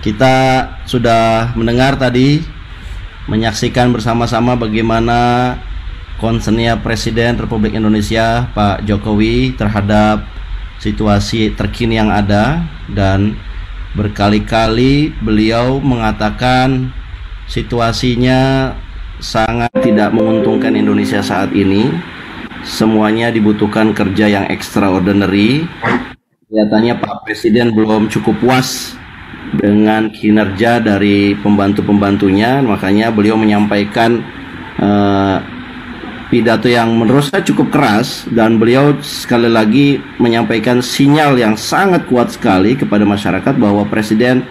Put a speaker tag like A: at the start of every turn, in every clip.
A: Kita sudah mendengar tadi, menyaksikan bersama-sama bagaimana concernnya Presiden Republik Indonesia Pak Jokowi terhadap situasi terkini yang ada, dan berkali-kali beliau mengatakan situasinya sangat tidak menguntungkan Indonesia saat ini. Semuanya dibutuhkan kerja yang extraordinary. Kelihatannya Pak Presiden belum cukup puas dengan kinerja dari pembantu-pembantunya, makanya beliau menyampaikan pidato yang menurut saya cukup keras, dan beliau sekali lagi menyampaikan sinyal yang sangat kuat sekali kepada masyarakat bahwa Presiden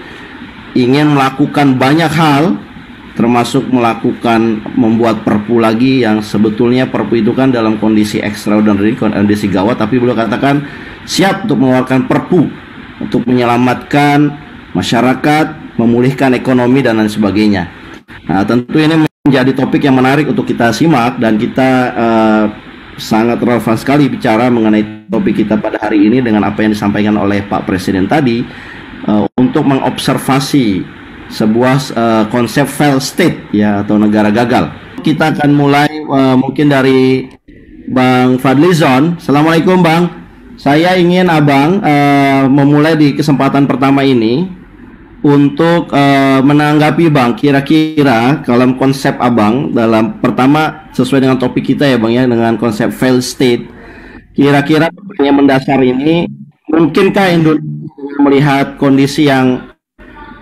A: ingin melakukan banyak hal, termasuk membuat perpu lagi, yang sebetulnya perpu itu kan dalam kondisi extraordinary, kondisi gawat, tapi beliau katakan siap untuk mengeluarkan perpu untuk menyelamatkan masyarakat, memulihkan ekonomi dan lain sebagainya. Nah, tentu ini menjadi topik yang menarik untuk kita simak, dan kita sangat relevan sekali bicara mengenai topik kita pada hari ini dengan apa yang disampaikan oleh Pak Presiden tadi, untuk mengobservasi sebuah konsep failed state, ya, atau negara gagal. Kita akan mulai mungkin dari Bang Fadlizon. Assalamualaikum Bang. Saya ingin Abang memulai di kesempatan pertama ini untuk menanggapi Bang, kira-kira kalau konsep Abang dalam pertama sesuai dengan topik kita ya Bang ya, dengan konsep failed state, kira-kira yang mendasar ini, mungkinkah Indonesia melihat kondisi yang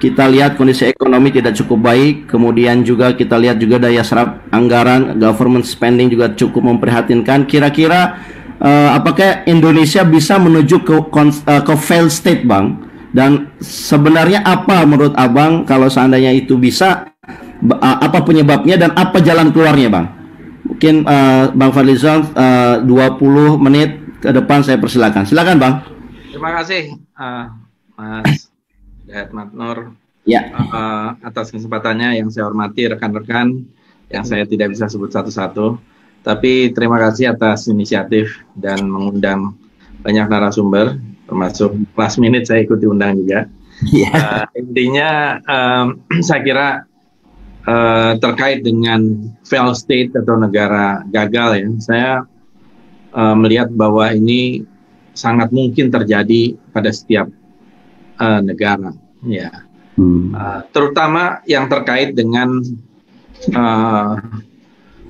A: kita lihat, kondisi ekonomi tidak cukup baik, kemudian juga kita lihat juga daya serap anggaran, government spending juga cukup memprihatinkan, kira-kira apakah Indonesia bisa menuju ke failed state Bang? Dan sebenarnya apa menurut Abang kalau seandainya itu bisa, apa penyebabnya dan apa jalan keluarnya Bang? Mungkin Bang Fadlizon 20 menit ke depan saya persilakan. Silakan Bang.
B: Terima kasih Mas Matnur, ya, atas kesempatannya. Yang saya hormati rekan-rekan yang saya tidak bisa sebut satu-satu, tapi terima kasih atas inisiatif dan mengundang banyak narasumber, termasuk last minute saya ikut diundang juga. Intinya saya kira terkait dengan failed state atau negara gagal ya, saya melihat bahwa ini sangat mungkin terjadi pada setiap negara, ya. Terutama yang terkait dengan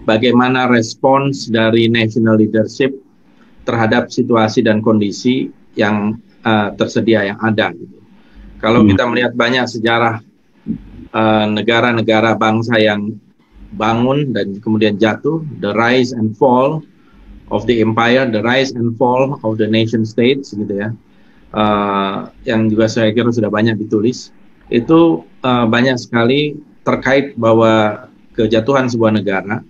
B: bagaimana respons dari national leadership terhadap situasi dan kondisi yang tersedia, yang ada. Kalau kita melihat banyak sejarah negara-negara bangsa yang bangun dan kemudian jatuh, the rise and fall of the empire, the rise and fall of the nation states, gitu ya, yang juga saya kira sudah banyak ditulis, itu banyak sekali terkait bahwa kejatuhan sebuah negara,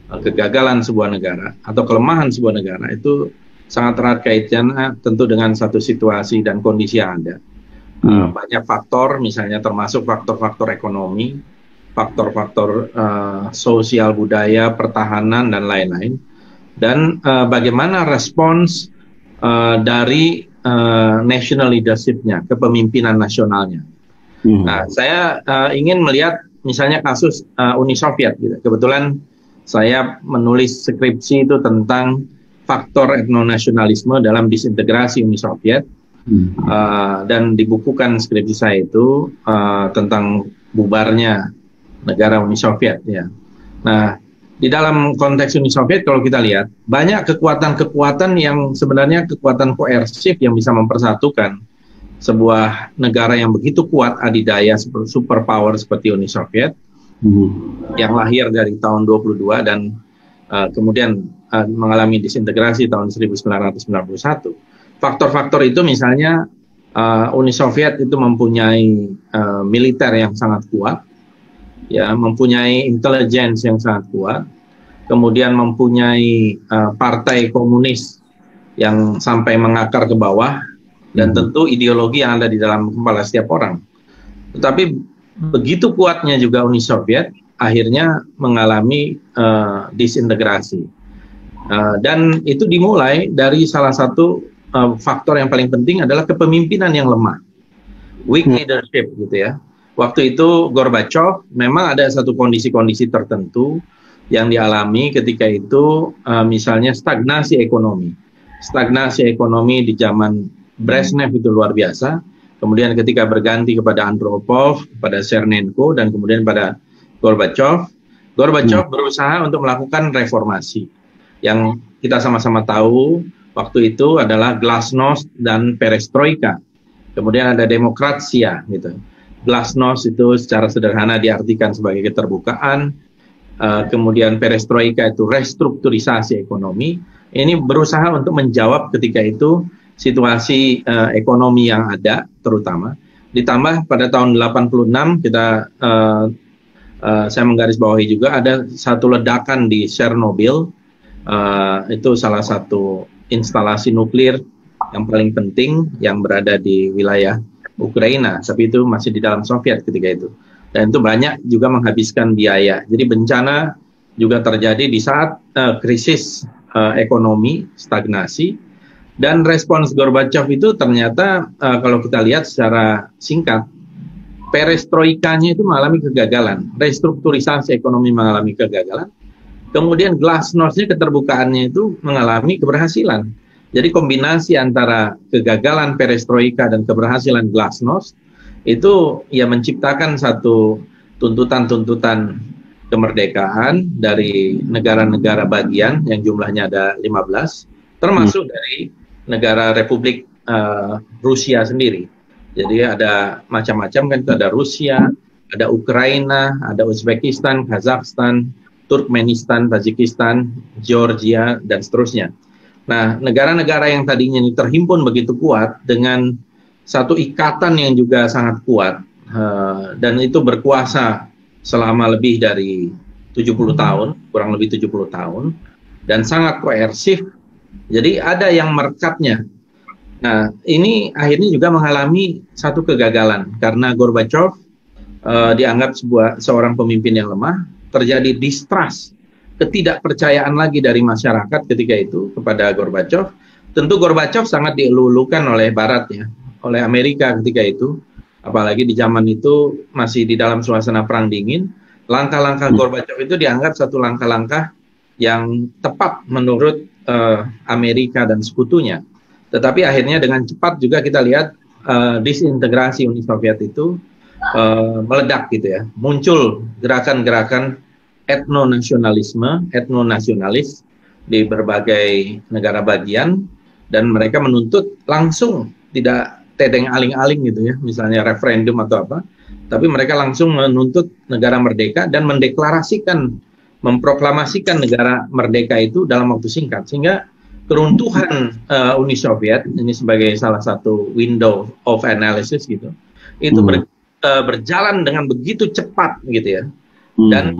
B: kegagalan sebuah negara, atau kelemahan sebuah negara itu sangat erat kaitannya tentu dengan satu situasi dan kondisi yang ada. Banyak faktor, misalnya termasuk faktor-faktor ekonomi, faktor-faktor sosial, budaya, pertahanan, dan lain-lain. Dan bagaimana respons dari national leadership-nya, kepemimpinan nasionalnya. Nah, saya ingin melihat misalnya kasus Uni Soviet, gitu. Kebetulan saya menulis skripsi itu tentang faktor etnonasionalisme dalam disintegrasi Uni Soviet, dan dibukukan skripsi saya itu tentang bubarnya negara Uni Soviet, ya. Nah, di dalam konteks Uni Soviet kalau kita lihat banyak kekuatan-kekuatan yang sebenarnya kekuatan koersif yang bisa mempersatukan sebuah negara yang begitu kuat adidaya superpower seperti Uni Soviet, yang lahir dari tahun 22 dan kemudian mengalami disintegrasi tahun 1991. Faktor-faktor itu misalnya Uni Soviet itu mempunyai militer yang sangat kuat, ya, mempunyai intelligence yang sangat kuat, kemudian mempunyai partai komunis yang sampai mengakar ke bawah, dan tentu ideologi yang ada di dalam kepala setiap orang. Tetapi begitu kuatnya juga Uni Soviet, akhirnya mengalami disintegrasi. Dan itu dimulai dari salah satu faktor yang paling penting adalah kepemimpinan yang lemah, weak leadership, gitu ya. waktu itu Gorbachev memang ada satu kondisi-kondisi tertentu yang dialami ketika itu, misalnya stagnasi ekonomi. Stagnasi ekonomi di zaman Brezhnev itu luar biasa. Kemudian ketika berganti kepada Andropov, pada Chernenko, dan kemudian pada Gorbachev, Gorbachev berusaha untuk melakukan reformasi. Yang kita sama-sama tahu waktu itu adalah glasnost dan perestroika. Kemudian ada demokratsia gitu. Glasnost itu secara sederhana diartikan sebagai keterbukaan, kemudian perestroika itu restrukturisasi ekonomi. Ini berusaha untuk menjawab ketika itu situasi ekonomi yang ada terutama. Ditambah pada tahun 86 kita saya menggarisbawahi juga ada satu ledakan di Chernobyl, itu salah satu instalasi nuklir yang paling penting yang berada di wilayah Ukraina, tapi itu masih di dalam Soviet ketika itu. Dan itu banyak juga menghabiskan biaya. Jadi bencana juga terjadi di saat krisis ekonomi, stagnasi. Dan respons Gorbachev itu ternyata kalau kita lihat secara singkat, perestroikanya itu mengalami kegagalan. Restrukturisasi ekonomi mengalami kegagalan. Kemudian glasnost-nya, keterbukaannya itu mengalami keberhasilan. Jadi kombinasi antara kegagalan perestroika dan keberhasilan glasnost itu ya menciptakan satu tuntutan-tuntutan kemerdekaan dari negara-negara bagian yang jumlahnya ada 15, termasuk dari negara Republik Rusia sendiri. Jadi ada macam-macam kan, ada Rusia, ada Ukraina, ada Uzbekistan, Kazakhstan, Turkmenistan, Tajikistan, Georgia, dan seterusnya. Nah, negara-negara yang tadinya ini terhimpun begitu kuat dengan satu ikatan yang juga sangat kuat, dan itu berkuasa selama lebih dari 70 tahun, kurang lebih 70 tahun, dan sangat koersif. Jadi ada yang merekatnya. Nah, ini akhirnya juga mengalami satu kegagalan karena Gorbachev dianggap seorang pemimpin yang lemah, terjadi distrust, ketidakpercayaan lagi dari masyarakat ketika itu kepada Gorbachev. Tentu Gorbachev sangat dielulukan oleh Barat ya, oleh Amerika ketika itu, apalagi di zaman itu masih di dalam suasana perang dingin. Langkah-langkah Gorbachev itu dianggap satu langkah-langkah yang tepat menurut Amerika dan sekutunya. Tetapi akhirnya dengan cepat juga kita lihat disintegrasi Uni Soviet itu meledak gitu ya. Muncul gerakan-gerakan etnonasionalisme, etnonasionalis di berbagai negara bagian, dan mereka menuntut langsung, tidak tedeng aling-aling gitu ya, misalnya referendum atau apa, tapi mereka langsung menuntut negara merdeka dan mendeklarasikan, memproklamasikan negara merdeka itu dalam waktu singkat, sehingga keruntuhan Uni Soviet ini sebagai salah satu window of analysis gitu, itu berjalan dengan begitu cepat gitu ya, dan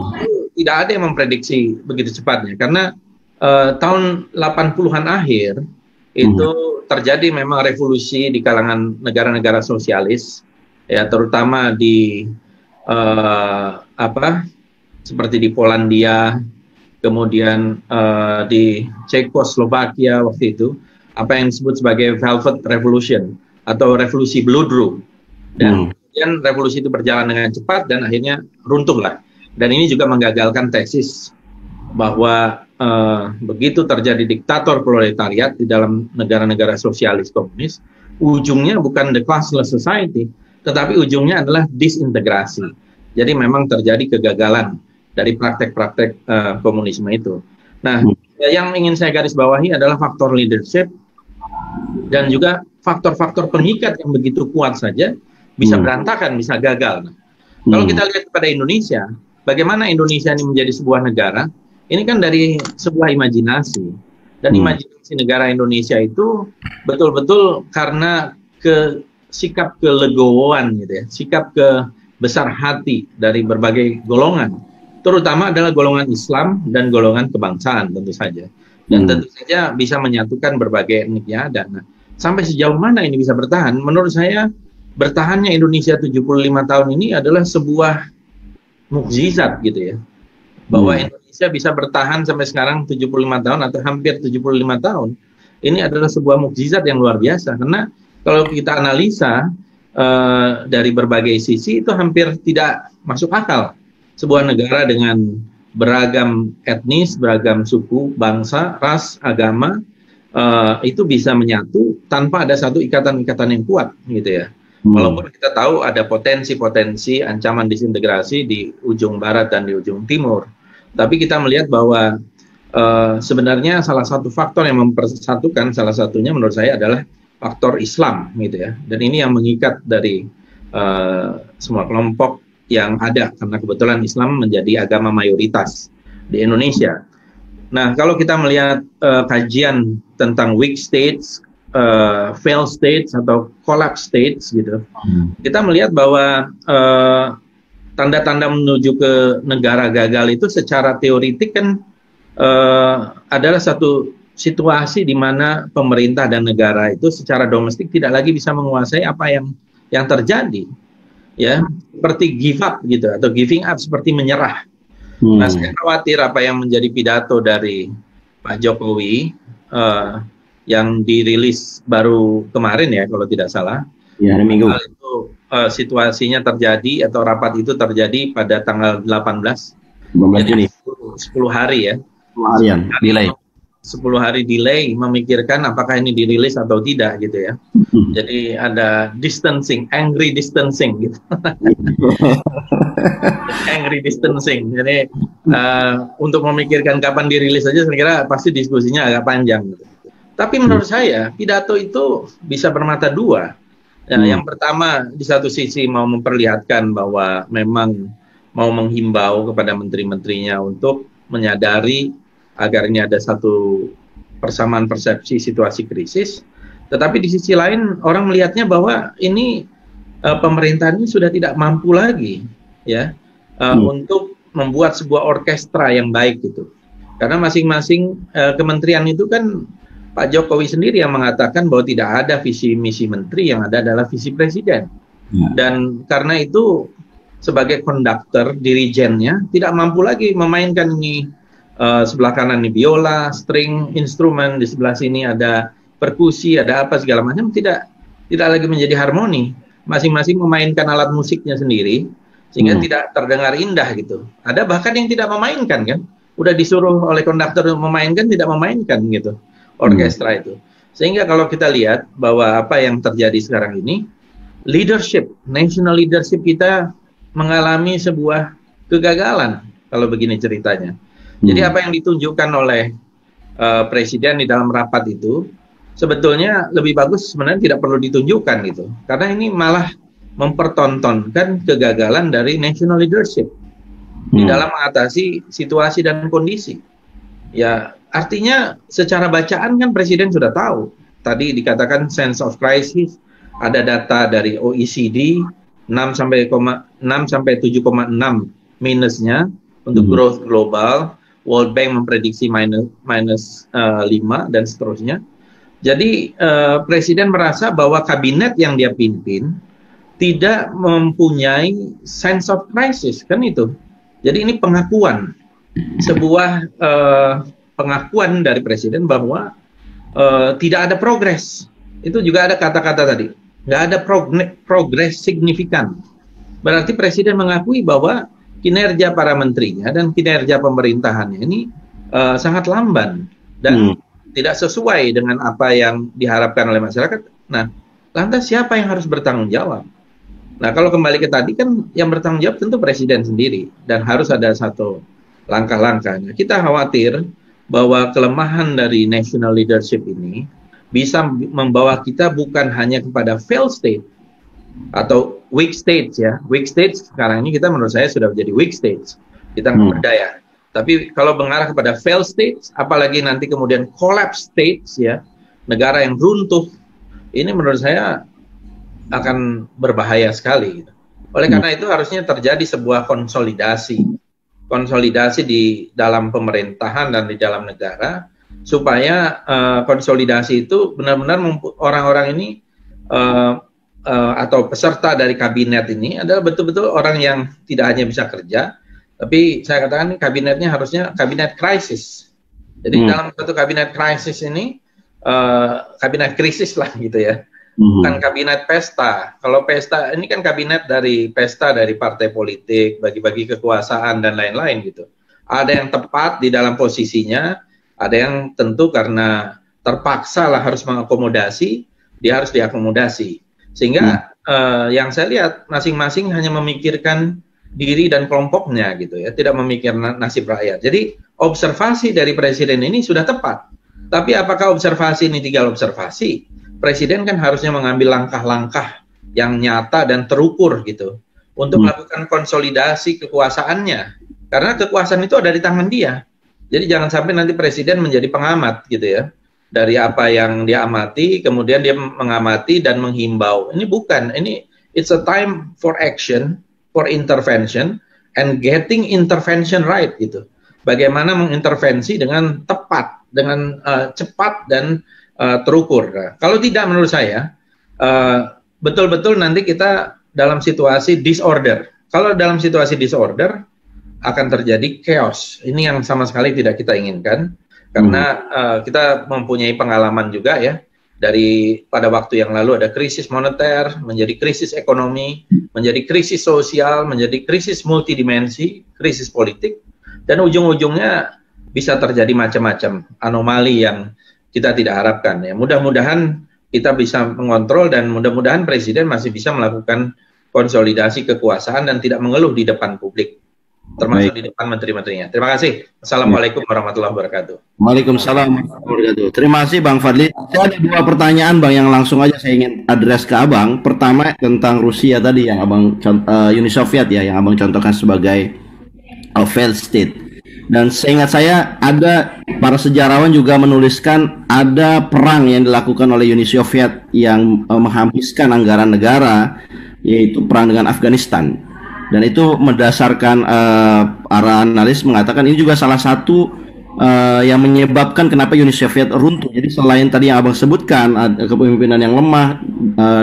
B: tidak ada yang memprediksi begitu cepatnya karena tahun 80-an akhir itu terjadi memang revolusi di kalangan negara-negara sosialis ya, terutama di seperti di Polandia, kemudian di Cekoslovakia waktu itu, apa yang disebut sebagai Velvet Revolution atau revolusi Bludru, dan kemudian revolusi itu berjalan dengan cepat dan akhirnya runtuhlah. Dan ini juga menggagalkan tesis bahwa begitu terjadi diktator proletariat di dalam negara-negara sosialis komunis, ujungnya bukan the classless society, tetapi ujungnya adalah disintegrasi. Jadi memang terjadi kegagalan dari praktek-praktek komunisme itu. Nah, yang ingin saya garis bawahi adalah faktor leadership dan juga faktor-faktor pengikat yang begitu kuat saja bisa berantakan, bisa gagal. Nah, kalau kita lihat kepada Indonesia, bagaimana Indonesia ini menjadi sebuah negara, ini kan dari sebuah imajinasi. Dan imajinasi negara Indonesia itu betul-betul karena sikap kelegowoan gitu ya, sikap besar hati dari berbagai golongan, terutama adalah golongan Islam dan golongan kebangsaan tentu saja. Dan tentu saja bisa menyatukan berbagai etnik yang ada. Nah, sampai sejauh mana ini bisa bertahan? Menurut saya, bertahannya Indonesia 75 tahun ini adalah sebuah mukjizat gitu ya. Bahwa Indonesia bisa bertahan sampai sekarang 75 tahun atau hampir 75 tahun. Ini adalah sebuah mukjizat yang luar biasa. Karena kalau kita analisa, dari berbagai sisi itu hampir tidak masuk akal. Sebuah negara dengan beragam etnis, beragam suku, bangsa, ras, agama itu bisa menyatu tanpa ada satu ikatan-ikatan yang kuat, gitu ya. Walaupun kita tahu ada potensi-potensi ancaman disintegrasi di ujung barat dan di ujung timur, tapi kita melihat bahwa sebenarnya salah satu faktor yang mempersatukan, salah satunya menurut saya adalah faktor Islam, gitu ya. Dan ini yang mengikat dari semua kelompok yang ada, karena kebetulan Islam menjadi agama mayoritas di Indonesia. Nah, kalau kita melihat kajian tentang weak states, failed states atau collapse states, gitu, kita melihat bahwa tanda-tanda menuju ke negara gagal itu secara teoritik kan adalah satu situasi di mana pemerintah dan negara itu secara domestik tidak lagi bisa menguasai apa yang terjadi, ya, seperti give up gitu, atau giving up, seperti menyerah. Nah, saya khawatir apa yang menjadi pidato dari Pak Jokowi yang dirilis baru kemarin ya, kalau tidak salah. Ya, hari Minggu. Itu situasinya terjadi atau rapat itu terjadi pada tanggal 18 Juni. 10 hari ya. 10 harian delay. 10 hari delay memikirkan apakah ini dirilis atau tidak, gitu ya. Jadi ada distancing, angry distancing gitu. Angry distancing. Jadi untuk memikirkan kapan dirilis saja saya kira pasti diskusinya agak panjang gitu. Tapi menurut saya pidato itu bisa bermata dua. Ya, yang pertama, di satu sisi mau memperlihatkan bahwa memang mau menghimbau kepada menteri-menterinya untuk menyadari agar ini ada satu persamaan persepsi situasi krisis. Tetapi di sisi lain orang melihatnya bahwa ini pemerintahan ini sudah tidak mampu lagi, ya, untuk membuat sebuah orkestra yang baik gitu. Karena masing-masing kementerian itu kan Pak Jokowi sendiri yang mengatakan bahwa tidak ada visi misi menteri, yang ada adalah visi presiden. Dan karena itu sebagai konduktor, dirijennya tidak mampu lagi memainkan ini. Sebelah kanan ini biola, string, instrumen, di sebelah sini ada perkusi, ada apa segala macam, tidak lagi menjadi harmoni. Masing-masing memainkan alat musiknya sendiri sehingga tidak terdengar indah gitu. Ada bahkan yang tidak memainkan kan, udah disuruh oleh konduktor memainkan, tidak memainkan gitu orkestra itu. Sehingga kalau kita lihat bahwa apa yang terjadi sekarang ini, leadership, national leadership kita mengalami sebuah kegagalan kalau begini ceritanya. Jadi apa yang ditunjukkan oleh presiden di dalam rapat itu sebetulnya lebih bagus sebenarnya tidak perlu ditunjukkan gitu. Karena ini malah mempertontonkan kegagalan dari national leadership di dalam mengatasi situasi dan kondisi. Ya, artinya secara bacaan kan presiden sudah tahu. Tadi dikatakan sense of crisis, ada data dari OECD 6 sampai 7,6 minusnya untuk growth global. World Bank memprediksi minus 5 dan seterusnya. Jadi presiden merasa bahwa kabinet yang dia pimpin tidak mempunyai sense of crisis, kan itu. Jadi ini pengakuan, sebuah pengakuan dari presiden bahwa tidak ada progres. Itu juga ada kata-kata tadi, nggak ada progres signifikan. Berarti presiden mengakui bahwa kinerja para menterinya dan kinerja pemerintahannya ini sangat lamban dan tidak sesuai dengan apa yang diharapkan oleh masyarakat. Nah, lantas siapa yang harus bertanggung jawab? Nah, kalau kembali ke tadi kan yang bertanggung jawab tentu presiden sendiri dan harus ada satu langkah-langkah. Nah, kita khawatir bahwa kelemahan dari national leadership ini bisa membawa kita bukan hanya kepada failed state atau weak states ya. Weak states sekarang ini kita menurut saya sudah menjadi weak states. Kita nggak berdaya. Tapi kalau mengarah kepada failed states, apalagi nanti kemudian collapse states ya, negara yang runtuh, ini menurut saya akan berbahaya sekali. Oleh karena itu harusnya terjadi sebuah konsolidasi di dalam pemerintahan dan di dalam negara, supaya konsolidasi itu benar-benar orang-orang ini atau peserta dari kabinet ini adalah betul-betul orang yang tidak hanya bisa kerja, tapi saya katakan kabinetnya harusnya kabinet krisis. Jadi dalam satu kabinet krisis ini, kabinet krisis lah gitu ya, bukan kabinet pesta. Kalau pesta ini kan kabinet dari pesta dari partai politik, bagi-bagi kekuasaan dan lain-lain gitu. Ada yang tepat di dalam posisinya, ada yang tentu karena terpaksa lah harus mengakomodasi, dia harus diakomodasi. Sehingga yang saya lihat masing-masing hanya memikirkan diri dan kelompoknya gitu ya, tidak memikirkan nasib rakyat. Jadi observasi dari presiden ini sudah tepat. Tapi apakah observasi ini tinggal observasi? Presiden kan harusnya mengambil langkah-langkah yang nyata dan terukur gitu untuk melakukan konsolidasi kekuasaannya. Karena kekuasaan itu ada di tangan dia. Jadi jangan sampai nanti presiden menjadi pengamat gitu ya. Dari apa yang dia amati, kemudian dia mengamati dan menghimbau. Ini bukan, ini it's a time for action, for intervention, and getting intervention right gitu. Bagaimana mengintervensi dengan tepat, dengan cepat dan terukur. Nah, kalau tidak menurut saya, betul-betul nanti kita dalam situasi disorder. Kalau dalam situasi disorder, akan terjadi chaos. Ini yang sama sekali tidak kita inginkan, karena kita mempunyai pengalaman juga ya, dari pada waktu yang lalu ada krisis moneter, menjadi krisis ekonomi, menjadi krisis sosial, menjadi krisis multidimensi, krisis politik, dan ujung-ujungnya bisa terjadi macam-macam anomali yang kita tidak harapkan ya. Mudah-mudahan kita bisa mengontrol dan mudah-mudahan presiden masih bisa melakukan konsolidasi kekuasaan dan tidak mengeluh di depan publik, termasuk di depan menteri-menterinya. Terima kasih. Assalamualaikum warahmatullahi wabarakatuh.
A: Waalaikumsalam warahmatullahi wabarakatuh. Terima kasih Bang Fadli. Saya ada 2 pertanyaan Bang yang langsung aja saya ingin address ke Abang. Pertama tentang Rusia tadi yang Abang Uni Soviet ya, yang Abang contohkan sebagai failed state. Dan seingat saya ada para sejarawan juga menuliskan ada perang yang dilakukan oleh Uni Soviet yang menghabiskan anggaran negara, yaitu perang dengan Afghanistan. Dan itu mendasarkan para analis mengatakan ini juga salah satu yang menyebabkan kenapa Uni Soviet runtuh. Jadi selain tadi yang Abang sebutkan ada kepemimpinan yang lemah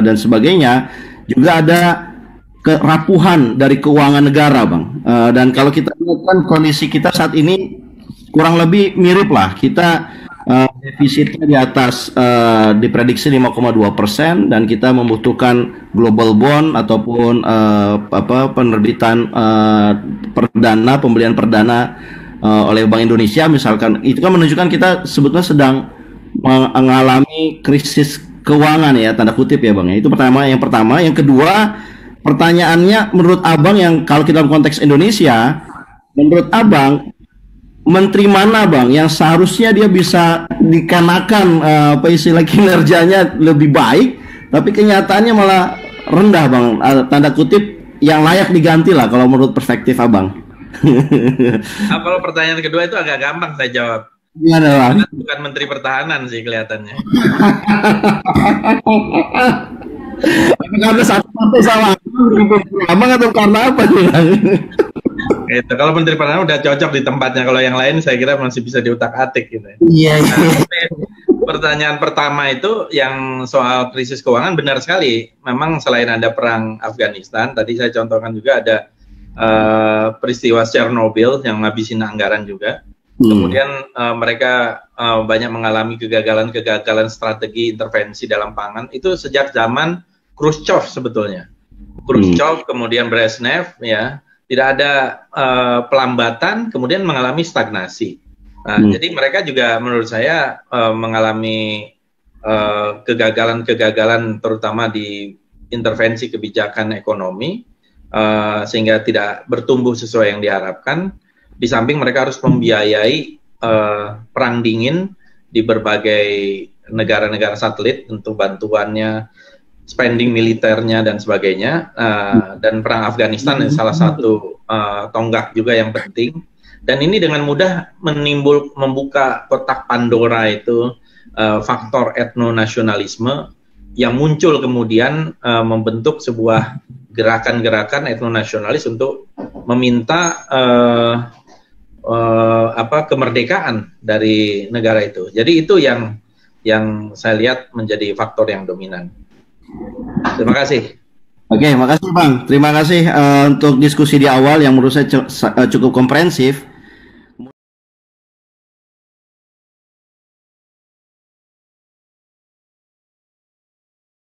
A: dan sebagainya, juga ada kerapuhan dari keuangan negara, Bang. Dan kalau kita lihat kan kondisi kita saat ini kurang lebih mirip lah. Kita defisitnya di atas diprediksi 5,2% dan kita membutuhkan global bond ataupun penerbitan pembelian perdana oleh Bank Indonesia misalkan. Itu kan menunjukkan kita sebetulnya sedang mengalami krisis keuangan ya, tanda kutip ya Bang. Itu yang pertama. Yang kedua, pertanyaannya menurut Abang yang kalau kita dalam konteks Indonesia, menurut Abang menteri mana Bang yang seharusnya dia bisa dikarenakan istilah kinerjanya lebih baik, tapi kenyataannya malah rendah Bang, tanda kutip yang layak diganti lah kalau menurut perspektif Abang.
B: Kalau pertanyaan kedua itu agak gampang saya jawab.
A: Gimana Bang?
B: Bukan menteri pertahanan sih kelihatannya.
A: Karena satu partai sama Abang atau karena apa sih?
B: Itu kalau menteri pertahanan udah cocok di tempatnya, kalau yang lain saya kira masih bisa diutak-atik gitu.
A: Iya.
B: Pertanyaan pertama itu yang soal krisis keuangan, benar sekali. Memang selain ada perang Afghanistan, tadi saya contohkan juga ada peristiwa Chernobyl yang ngabisin anggaran juga. Kemudian mereka banyak mengalami kegagalan strategi intervensi dalam pangan. Itu sejak zaman Khrushchev sebetulnya. Khrushchev, kemudian Brezhnev, ya, tidak ada pelambatan, kemudian mengalami stagnasi. Jadi mereka juga menurut saya mengalami kegagalan terutama di intervensi kebijakan ekonomi, sehingga tidak bertumbuh sesuai yang diharapkan. Di samping mereka harus membiayai perang dingin di berbagai negara-negara satelit untuk bantuannya, spending militernya dan sebagainya. Dan perang Afghanistan salah satu tonggak juga yang penting. Dan ini dengan mudah membuka kotak Pandora itu faktor etnonasionalisme yang muncul kemudian membentuk sebuah gerakan-gerakan etnonasionalis untuk meminta kemerdekaan dari negara itu. Jadi itu yang saya lihat menjadi faktor yang dominan. Terima kasih.
A: Oke, makasih Bang. Terima kasih untuk diskusi di awal yang menurut saya cukup komprehensif.